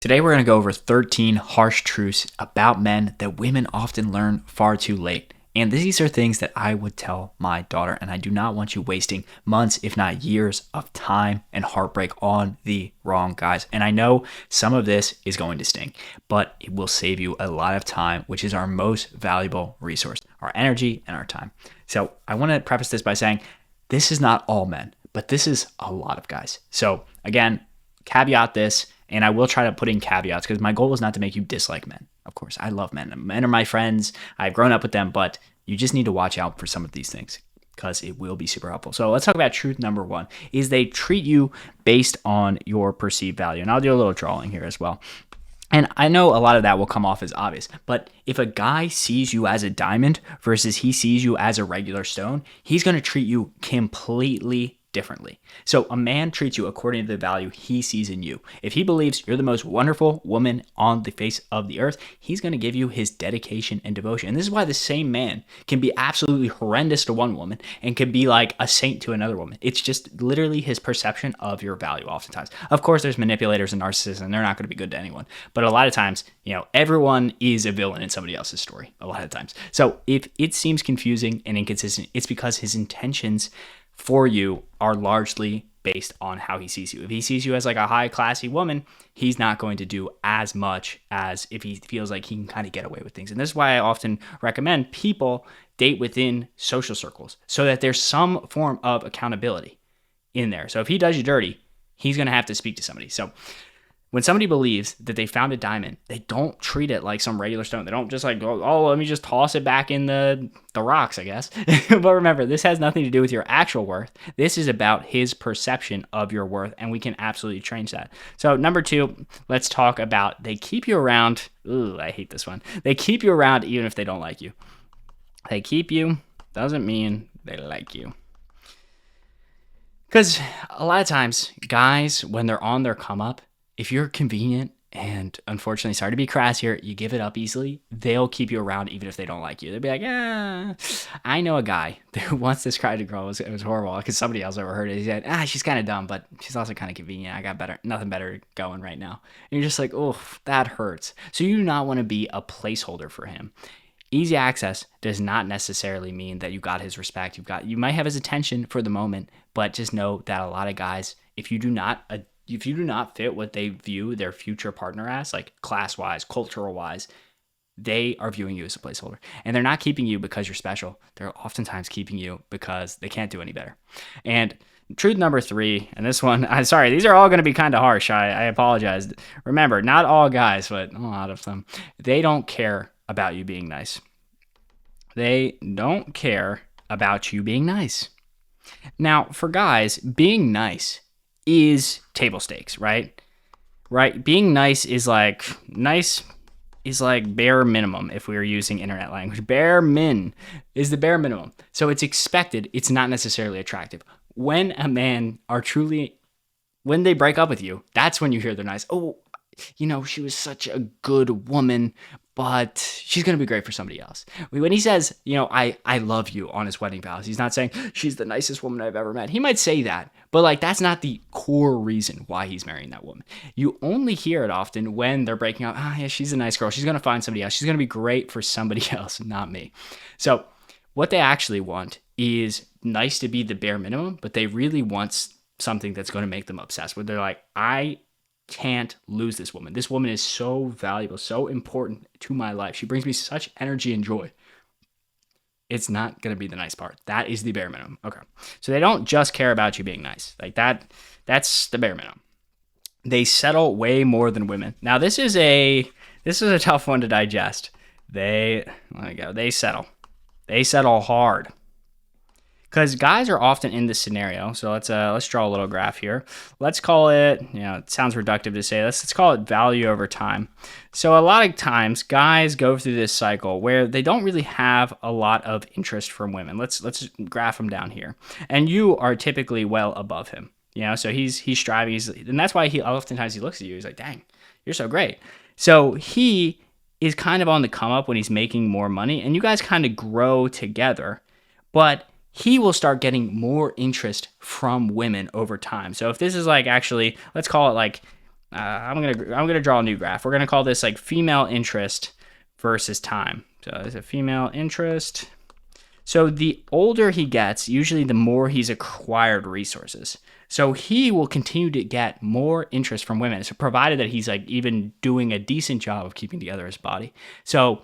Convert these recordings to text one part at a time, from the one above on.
Today, we're going to go over 13 harsh truths about men that women often learn far too late. And these are things that I would tell my daughter, and I do not want you wasting months, if not years, of time and heartbreak on the wrong guys. And I know some of this is going to sting, but it will save you a lot of time, which is our most valuable resource, our energy and our time. So I want to preface this by saying this is not all men, but this is a lot of guys. So again, caveat this. And I will try to put in caveats because my goal is not to make you dislike men. Of course, I love men. Men are my friends. I've grown up with them, but you just need to watch out for some of these things because it will be super helpful. So let's talk about truth number one is they treat you based on your perceived value. And I'll do a little drawing here as well. And I know a lot of that will come off as obvious, but if a guy sees you as a diamond versus he sees you as a regular stone, he's going to treat you completely differently. So a man treats you according to the value he sees in you. If he believes you're the most wonderful woman on the face of the earth, he's going to give you his dedication and devotion. And this is why the same man can be absolutely horrendous to one woman and can be like a saint to another woman. It's just literally his perception of your value oftentimes. Of course, there's manipulators and narcissists, and they're not going to be good to anyone. But a lot of times, everyone is a villain in somebody else's story a lot of times. So if it seems confusing and inconsistent, it's because his intentions for you are largely based on how he sees you. If he sees you as like a high classy woman, he's not going to do as much as if he feels like he can kind of get away with things. And this is why I often recommend people date within social circles so that there's some form of accountability in there. So if he does you dirty, he's going to have to speak to somebody. So when somebody believes that they found a diamond, they don't treat it like some regular stone. They don't just like, oh, let me just toss it back in the rocks, I guess. But remember, this has nothing to do with your actual worth. This is about his perception of your worth, and we can absolutely change that. So number two, let's talk about they keep you around. Ooh, I hate this one. They keep you around even if they don't like you. They keep you doesn't mean they like you. Because a lot of times, guys, when they're on their come up, if you're convenient and unfortunately, sorry to be crass here, you give it up easily, they'll keep you around even if they don't like you. They'll be like, I know a guy who once described a girl, it was horrible because somebody else overheard it. He said, she's kind of dumb, but she's also kind of convenient. I got nothing better going right now. And you're just like, oh, that hurts. So you do not want to be a placeholder for him. Easy access does not necessarily mean that you got his respect. You might have his attention for the moment, but just know that a lot of guys, if you do not fit what they view their future partner as, like class-wise, cultural-wise, they are viewing you as a placeholder. And they're not keeping you because you're special. They're oftentimes keeping you because they can't do any better. And truth number three, and this one, I'm sorry, these are all going to be kind of harsh. I apologize. Remember, not all guys, but a lot of them, they don't care about you being nice. They don't care about you being nice. Now, for guys, being nice is table stakes, right? Right? Being nice is like bare minimum if we were using internet language. Bare min is the bare minimum. So it's expected. It's not necessarily attractive. When a man when they break up with you, that's when you hear they're nice. Oh, she was such a good woman, but she's going to be great for somebody else. When he says, I love you on his wedding vows, he's not saying she's the nicest woman I've ever met. He might say that, but that's not the core reason why he's marrying that woman. You only hear it often when they're breaking up. Yeah, she's a nice girl. She's going to find somebody else. She's going to be great for somebody else, not me. So what they actually want is nice to be the bare minimum, but they really want something that's going to make them obsessed with. They're like, I can't lose this woman. This woman is so valuable, so important to my life. She brings me such energy and joy. It's not going to be the nice part. That is the bare minimum. Okay. So they don't just care about you being nice. Like that's the bare minimum. They settle way more than women. Now this is a tough one to digest. They settle. They settle hard. Because guys are often in this scenario. So let's draw a little graph here. Let's call it, it sounds reductive to say this. Let's call it value over time. So a lot of times guys go through this cycle where they don't really have a lot of interest from women. Let's graph him down here. And you are typically well above him. So he's striving. And that's why oftentimes he looks at you. He's like, dang, you're so great. So he is kind of on the come up when he's making more money. And you guys kind of grow together. But he will start getting more interest from women over time. So if this is like actually, let's call it like I'm gonna draw a new graph. We're gonna call this like female interest versus time. So it's a female interest. So the older he gets, usually the more he's acquired resources. So he will continue to get more interest from women, so provided that he's like even doing a decent job of keeping together his body. So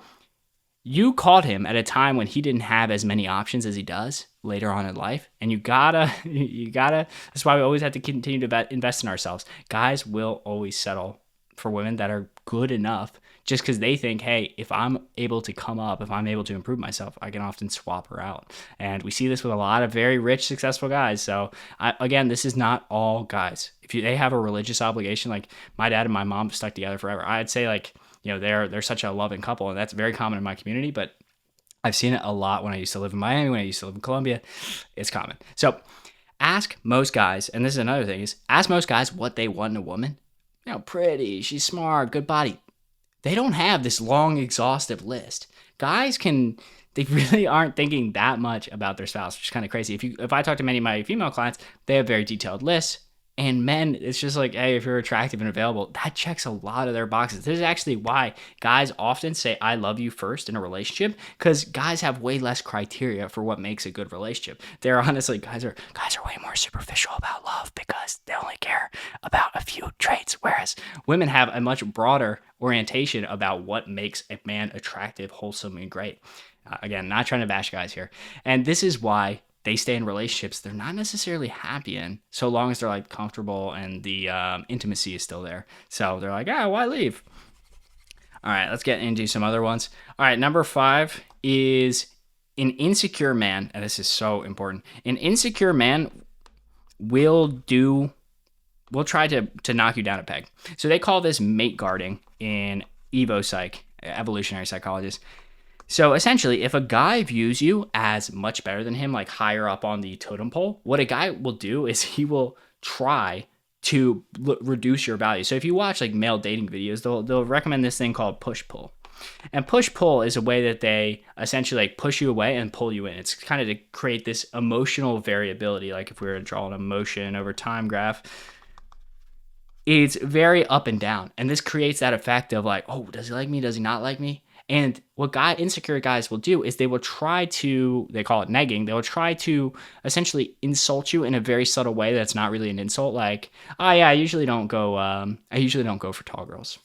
you caught him at a time when he didn't have as many options as he does later on in life, and you gotta that's why we always have to continue to invest in ourselves. Guys will always settle for women that are good enough just because they think, hey, if I'm able to come up, if I'm able to improve myself, I can often swap her out. And we see this with a lot of very rich, successful guys. So again, this is not all guys. If they have a religious obligation, like my dad and my mom stuck together forever, I'd say like, they're such a loving couple, and that's very common in my community, but I've seen it a lot when I used to live in Miami, when I used to live in Colombia. It's common. So ask most guys, and this is another thing, is ask most guys what they want in a woman. Pretty, she's smart, good body. They don't have this long, exhaustive list. Guys they really aren't thinking that much about their spouse, which is kind of crazy. If I talk to many of my female clients, they have very detailed lists. And men, it's just like, hey, if you're attractive and available, that checks a lot of their boxes. This is actually why guys often say, I love you first in a relationship, because guys have way less criteria for what makes a good relationship. They're honestly, guys are way more superficial about love because they only care about a few traits, whereas women have a much broader orientation about what makes a man attractive, wholesome, and great. Again, not trying to bash guys here. And this is why they stay in relationships they're not necessarily happy in, so long as they're like comfortable and the intimacy is still there. So they're like, why leave? All right, let's get into some other ones. All right, number 5 is an insecure man, and this is so important. An insecure man will try to knock you down a peg. So they call this mate guarding in evo-psych, evolutionary psychologists. So essentially, if a guy views you as much better than him, like higher up on the totem pole, what a guy will do is he will try to reduce your value. So if you watch like male dating videos, they'll recommend this thing called push-pull. And push-pull is a way that they essentially like push you away and pull you in. It's kind of to create this emotional variability. Like if we were to draw an emotion over time graph, it's very up and down. And this creates that effect of like, oh, does he like me? Does he not like me? And what insecure guys will do is they will try to, they call it negging, they will try to essentially insult you in a very subtle way that's not really an insult. Like, I usually don't go for tall girls.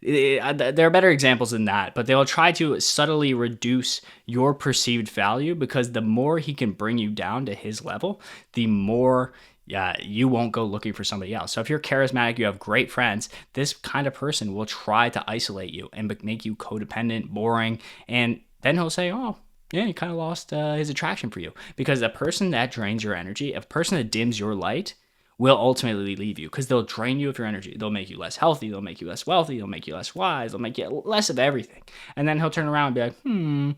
There are better examples than that, but they'll try to subtly reduce your perceived value, because the more he can bring you down to his level, the more you won't go looking for somebody else. So if you're charismatic, you have great friends, this kind of person will try to isolate you and make you codependent, boring, and then he'll say, oh, yeah, he kind of lost his attraction for you. Because a person that drains your energy, a person that dims your light, will ultimately leave you, because they'll drain you of your energy. They'll make you less healthy. They'll make you less wealthy. They'll make you less wise. They'll make you less of everything. And then he'll turn around and be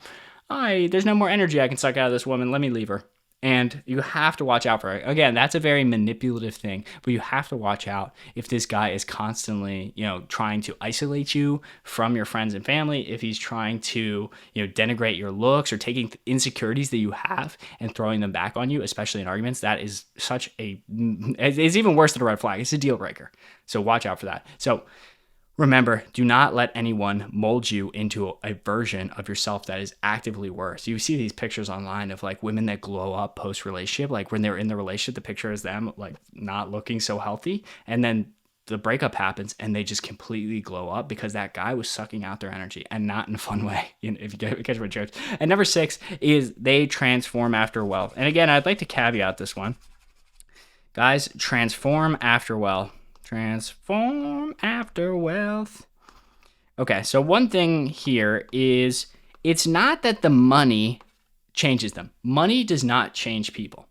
like, there's no more energy I can suck out of this woman. Let me leave her. And you have to watch out for it. Again, that's a very manipulative thing, but you have to watch out if this guy is constantly, trying to isolate you from your friends and family, if he's trying to, denigrate your looks or taking insecurities that you have and throwing them back on you, especially in arguments. That is it's even worse than a red flag. It's a deal breaker. So watch out for that. So remember, do not let anyone mold you into a version of yourself that is actively worse. You see these pictures online of like women that glow up post-relationship, like when they're in the relationship, the picture is them like not looking so healthy, and then the breakup happens and they just completely glow up because that guy was sucking out their energy, and not in a fun way, if you catch my drift. And number 6 is they transform after wealth. And again, I'd like to caveat this one. Guys, transform after wealth. Transform after wealth. Okay, so one thing here is it's not that the money changes them. Money does not change people.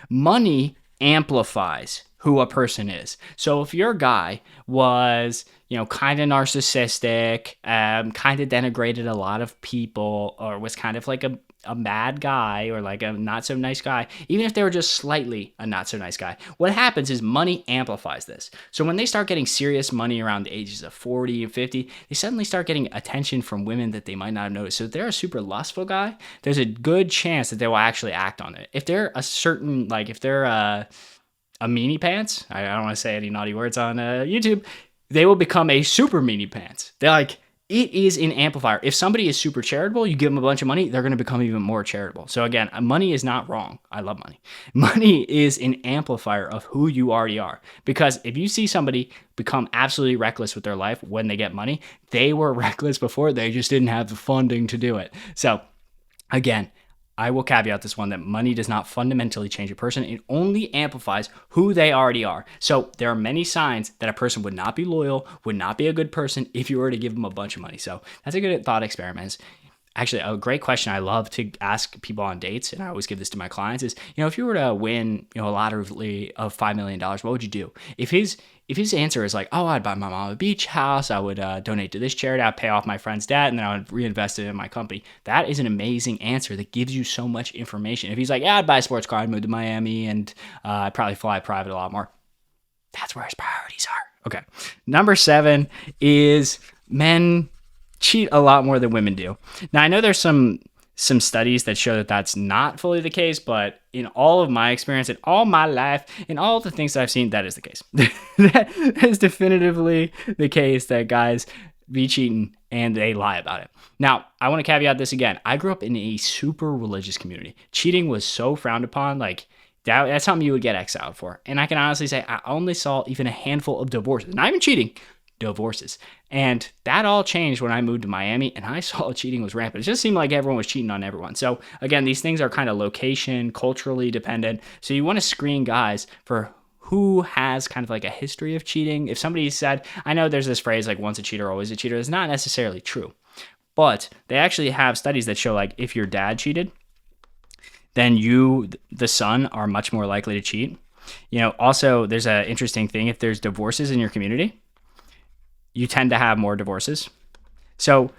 Money amplifies who a person is. So if your guy was, kind of narcissistic, kind of denigrated a lot of people, or was kind of like a bad guy, or like a not so nice guy, even if they were just slightly a not so nice guy, what happens is money amplifies this. So when they start getting serious money around the ages of 40 and 50, they suddenly start getting attention from women that they might not have noticed. So if they're a super lustful guy, there's a good chance that they will actually act on it. If they're a certain, like if they're a meanie pants. I don't want to say any naughty words on YouTube. They will become a super meanie pants. They're like, it is an amplifier. If somebody is super charitable, you give them a bunch of money, they're going to become even more charitable. So again, money is not wrong. I love money. Money is an amplifier of who you already are. Because if you see somebody become absolutely reckless with their life when they get money, they were reckless before. They just didn't have the funding to do it. So again, I will caveat this one that money does not fundamentally change a person. It only amplifies who they already are. So there are many signs that a person would not be loyal, would not be a good person if you were to give them a bunch of money. So that's a good thought experiment. Actually, a great question I love to ask people on dates, and I always give this to my clients, is, if you were to win, a lottery of $5 million, what would you do? If his answer is like, oh, I'd buy my mom a beach house, I would donate to this charity, I'd pay off my friend's debt, and then I would reinvest it in my company. That is an amazing answer that gives you so much information. If he's like, yeah, I'd buy a sports car, I'd move to Miami, and I'd probably fly private a lot more. That's where his priorities are. Okay. Number 7 is men cheat a lot more than women do. Now, I know there's some studies that show that that's not fully the case, but in all of my experience, in all my life, in all the things that I've seen, that is the case. That is definitively the case, that guys be cheating and they lie about it. Now, I want to caveat this again. I grew up in a super religious community. Cheating was so frowned upon, like that's something you would get exiled for. And I can honestly say I only saw even a handful of divorces, not even cheating, divorces. And that all changed when I moved to Miami, and I saw cheating was rampant. It just seemed like everyone was cheating on everyone. So again, these things are kind of location, culturally dependent. So you want to screen guys for who has kind of like a history of cheating. If somebody said, I know there's this phrase like once a cheater, always a cheater. It's not necessarily true, but they actually have studies that show like if your dad cheated, then you, the son, are much more likely to cheat. Also there's an interesting thing. If there's divorces in your community, you tend to have more divorces. So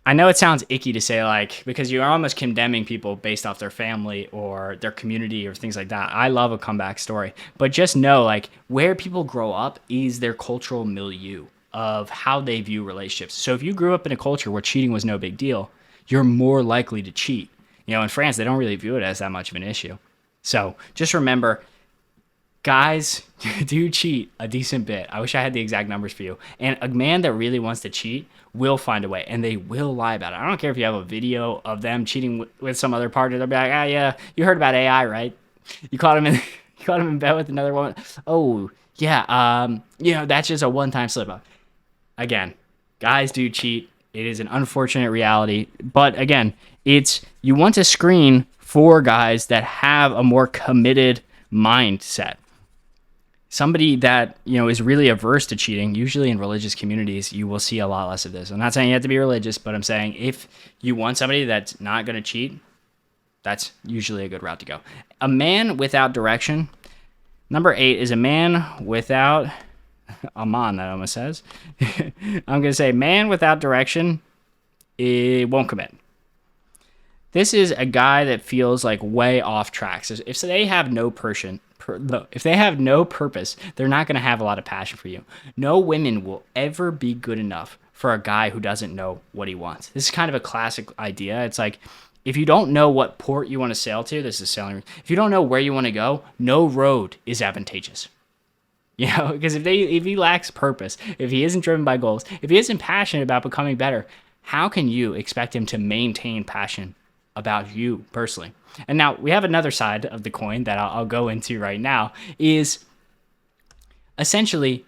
I know it sounds icky to say, like, because you're almost condemning people based off their family or their community or things like that. I love a comeback story, but just know, like, where people grow up is their cultural milieu of how they view relationships. So if you grew up in a culture where cheating was no big deal, you're more likely to cheat. In France, they don't really view it as that much of an issue. So just remember, guys do cheat a decent bit. I wish I had the exact numbers for you. And a man that really wants to cheat will find a way, and they will lie about it. I don't care if you have a video of them cheating with some other partner. They'll be like, yeah, you heard about AI, right? You caught him in bed with another woman. Oh, yeah, that's just a one-time slip-up. Again, guys do cheat. It is an unfortunate reality. But again, you want to screen for guys that have a more committed mindset. Somebody that, is really averse to cheating, usually in religious communities, you will see a lot less of this. I'm not saying you have to be religious, but I'm saying if you want somebody that's not going to cheat, that's usually a good route to go. A man without direction. Number 8 is a man without, Aman, that almost says. I'm going to say man without direction, it won't commit. This is a guy that feels like way off track. So if they have no if they have no purpose, they're not going to have a lot of passion for you. No women will ever be good enough for a guy who doesn't know what he wants. This is kind of a classic idea. It's like, if you don't know what port you want to sail to, this is sailing. If you don't know where you want to go, no road is advantageous. Because if he lacks purpose, if he isn't driven by goals, if he isn't passionate about becoming better, how can you expect him to maintain passion about you personally? And now we have another side of the coin that I'll go into right now, is essentially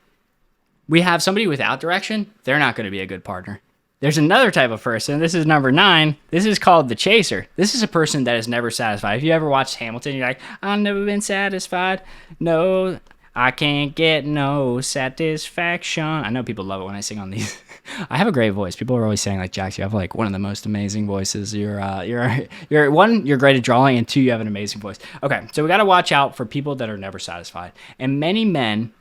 we have somebody without direction. They're not going to be a good partner. There's another type of person. This is number 9. This is called the chaser. This is a person that is never satisfied. If you ever watched Hamilton, you're like, I've never been satisfied. No, I can't get no satisfaction. I know people love it when I sing on these. I have a great voice. People are always saying, like, Jax, you have like one of the most amazing voices. You're one, you're great at drawing, and 2, you have an amazing voice. Okay, so we got to watch out for people that are never satisfied. And many men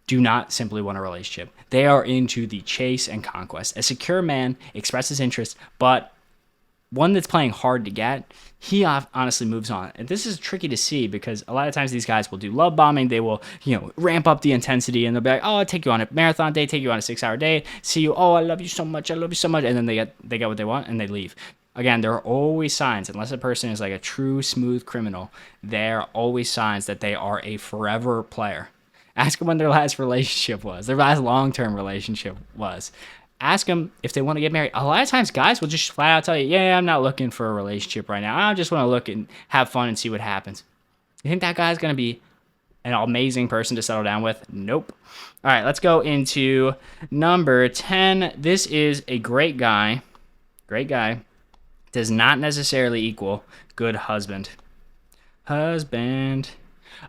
do not simply want a relationship. They are into the chase and conquest. A secure man expresses interest, but one that's playing hard to get, he honestly moves on. And this is tricky to see because a lot of times these guys will do love bombing. They will, ramp up the intensity, and they'll be like, oh, I'll take you on a marathon day, take you on a 6-hour day, see you, oh, I love you so much, I love you so much. And then they get what they want and they leave. Again, there are always signs, unless a person is like a true smooth criminal, there are always signs that they are a forever player. Ask them when their last relationship was, their last long-term relationship was. Ask them if they want to get married. A lot of times guys will just flat out tell you, yeah, I'm not looking for a relationship right now. I just want to look and have fun and see what happens. You think that guy's going to be an amazing person to settle down with? Nope. All right, let's go into number 10. This is a great guy. Great guy. Does not necessarily equal good husband. Husband.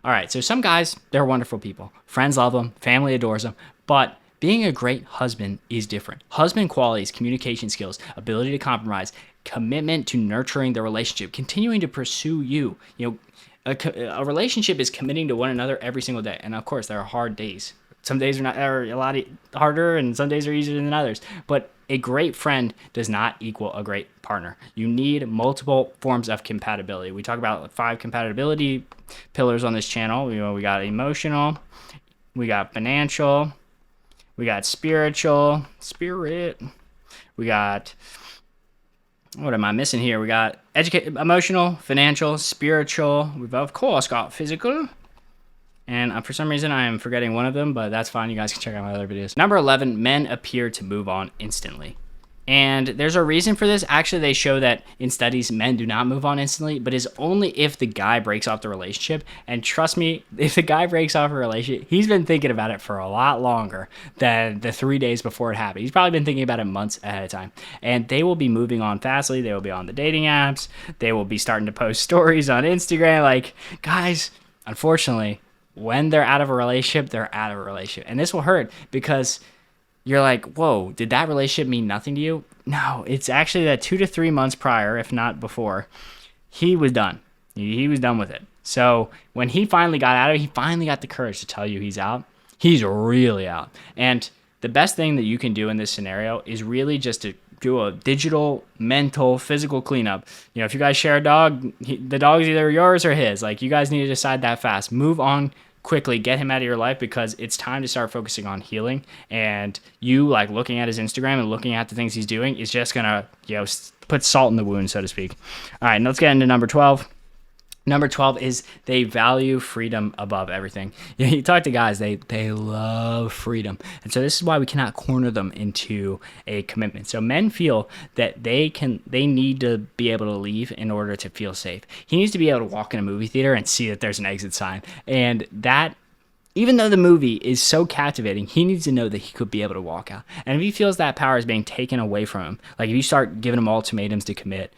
All right, so some guys, they're wonderful people. Friends love them. Family adores them. But being a great husband is different. Husband qualities, communication skills, ability to compromise, commitment to nurturing the relationship, continuing to pursue you. You know, a relationship is committing to one another every single day. And of course, there are hard days. Some days are a lot harder and some days are easier than others. But a great friend does not equal a great partner. You need multiple forms of compatibility. We talk about 5 compatibility pillars on this channel. You know, we got emotional, we got financial, we got spiritual, we got, what am I missing here? We got emotional, financial, spiritual. We've of course got physical. And for some reason I am forgetting one of them, but that's fine. You guys can check out my other videos. Number 11, men appear to move on instantly. And there's a reason for this. Actually, they show that in studies, men do not move on instantly, but it's only if the guy breaks off the relationship. And trust me, if the guy breaks off a relationship, he's been thinking about it for a lot longer than the 3 days before it happened. He's probably been thinking about it months ahead of time. And they will be moving on fastly. They will be on the dating apps. They will be starting to post stories on Instagram. Like, guys, unfortunately, when they're out of a relationship, they're out of a relationship. And this will hurt because you're like, whoa, did that relationship mean nothing to you? No, it's actually that 2 to 3 months prior, if not before, he was done. He was done with it. So when he finally got out of it, he finally got the courage to tell you he's out. He's really out. And the best thing that you can do in this scenario is really just to do a digital, mental, physical cleanup. You know, if you guys share a dog, the dog's either yours or his. Like, you guys need to decide that fast. Move on quickly, get him out of your life, because it's time to start focusing on healing. And you, like, looking at his Instagram and looking at the things he's doing is just gonna, you know, put salt in the wound, so to speak. All right, let's get into number 12. Number 12 is they value freedom above everything. You talk to guys, they love freedom. And so this is why we cannot corner them into a commitment. So men feel that they need to be able to leave in order to feel safe. He needs to be able to walk in a movie theater and see that there's an exit sign. And that, even though the movie is so captivating, he needs to know that he could be able to walk out. And if he feels that power is being taken away from him, like if you start giving him ultimatums to commit,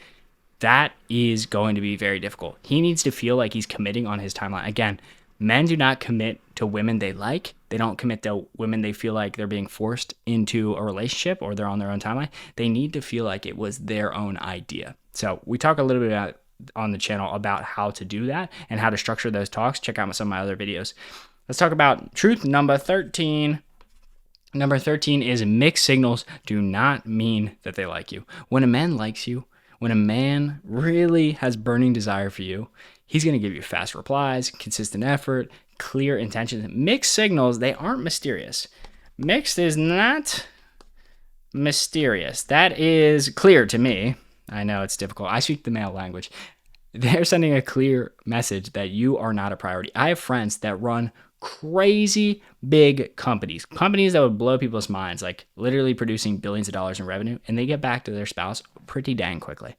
that is going to be very difficult. He needs to feel like he's committing on his timeline. Again, men do not commit to women they like. They don't commit to women they feel like they're being forced into a relationship or they're on their own timeline. They need to feel like it was their own idea. So we talk a little bit about on the channel about how to do that and how to structure those talks. Check out some of my other videos. Let's talk about truth number 13. Number 13 is mixed signals do not mean that they like you. When a man likes you, when a man really has burning desire for you, he's going to give you fast replies, consistent effort, clear intentions. Mixed signals, they aren't mysterious. Mixed is not mysterious. That is clear to me. I know it's difficult. I speak the male language. They're sending a clear message that you are not a priority. I have friends that run crazy big companies that would blow people's minds, like literally producing billions of dollars in revenue, and they get back to their spouse pretty dang quickly.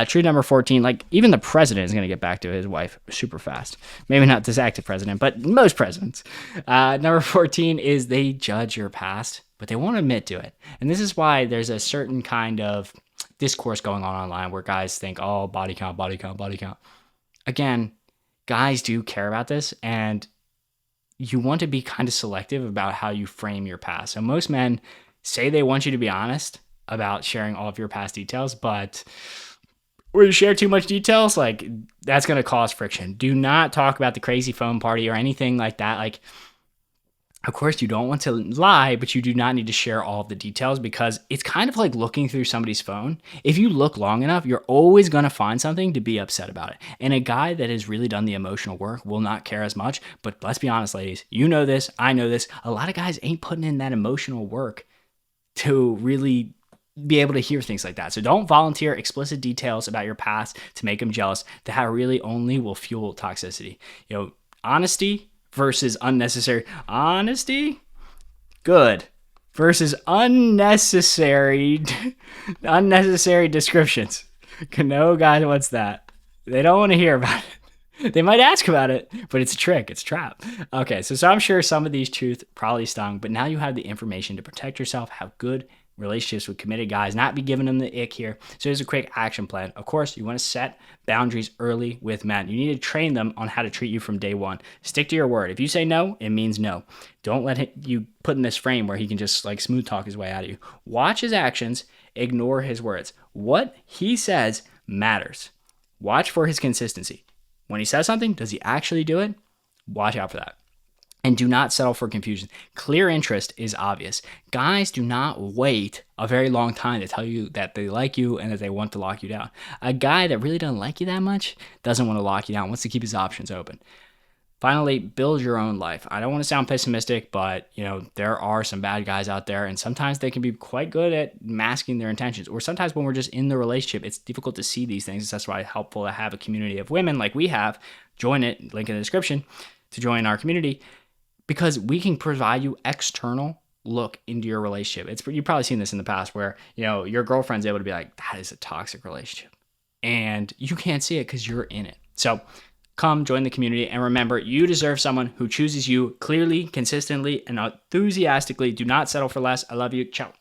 Truth number 14, like even the president is going to get back to his wife super fast. Maybe not this active president, but most presidents. Number 14 is they judge your past, but they won't admit to it. And this is why there's a certain kind of discourse going on online where guys think, oh, body count, body count, body count. Again, guys do care about this, and you want to be kind of selective about how you frame your past. So most men say they want you to be honest about sharing all of your past details, but when you share too much details, like that's going to cause friction. Do not talk about the crazy phone party or anything like that. Like, of course, you don't want to lie, but you do not need to share all of the details, because it's kind of like looking through somebody's phone. If you look long enough, you're always going to find something to be upset about it. And a guy that has really done the emotional work will not care as much. But let's be honest, ladies, you know this, I know this. A lot of guys ain't putting in that emotional work to really be able to hear things like that. So don't volunteer explicit details about your past to make them jealous. That really only will fuel toxicity. Honesty versus unnecessary. Honesty, good, versus unnecessary descriptions. No guy wants that. They don't want to hear about it. They might ask about it, but it's a trick. It's a trap. Okay, so I'm sure some of these truths probably stung, but now you have the information to protect yourself, have good relationships with committed guys, not be giving them the ick here. So here's a quick action plan. Of course, you want to set boundaries early with men. You need to train them on how to treat you from day one. Stick to your word. If you say no, it means no. Don't let you put in this frame where he can just like smooth talk his way out of you. Watch his actions, ignore his words. What he says matters. Watch for his consistency. When he says something, does he actually do it? Watch out for that. And do not settle for confusion. Clear interest is obvious. Guys do not wait a very long time to tell you that they like you and that they want to lock you down. A guy that really doesn't like you that much doesn't want to lock you down, wants to keep his options open. Finally, build your own life. I don't want to sound pessimistic, but there are some bad guys out there, and sometimes they can be quite good at masking their intentions. Or sometimes when we're just in the relationship, it's difficult to see these things. That's why it's helpful to have a community of women like we have. Join it, link in the description to join our community, because we can provide you external look into your relationship. You've probably seen this in the past where your girlfriend's able to be like, that is a toxic relationship, and you can't see it because you're in it. So come join the community, and remember, you deserve someone who chooses you clearly, consistently, and enthusiastically. Do not settle for less. I love you. Ciao.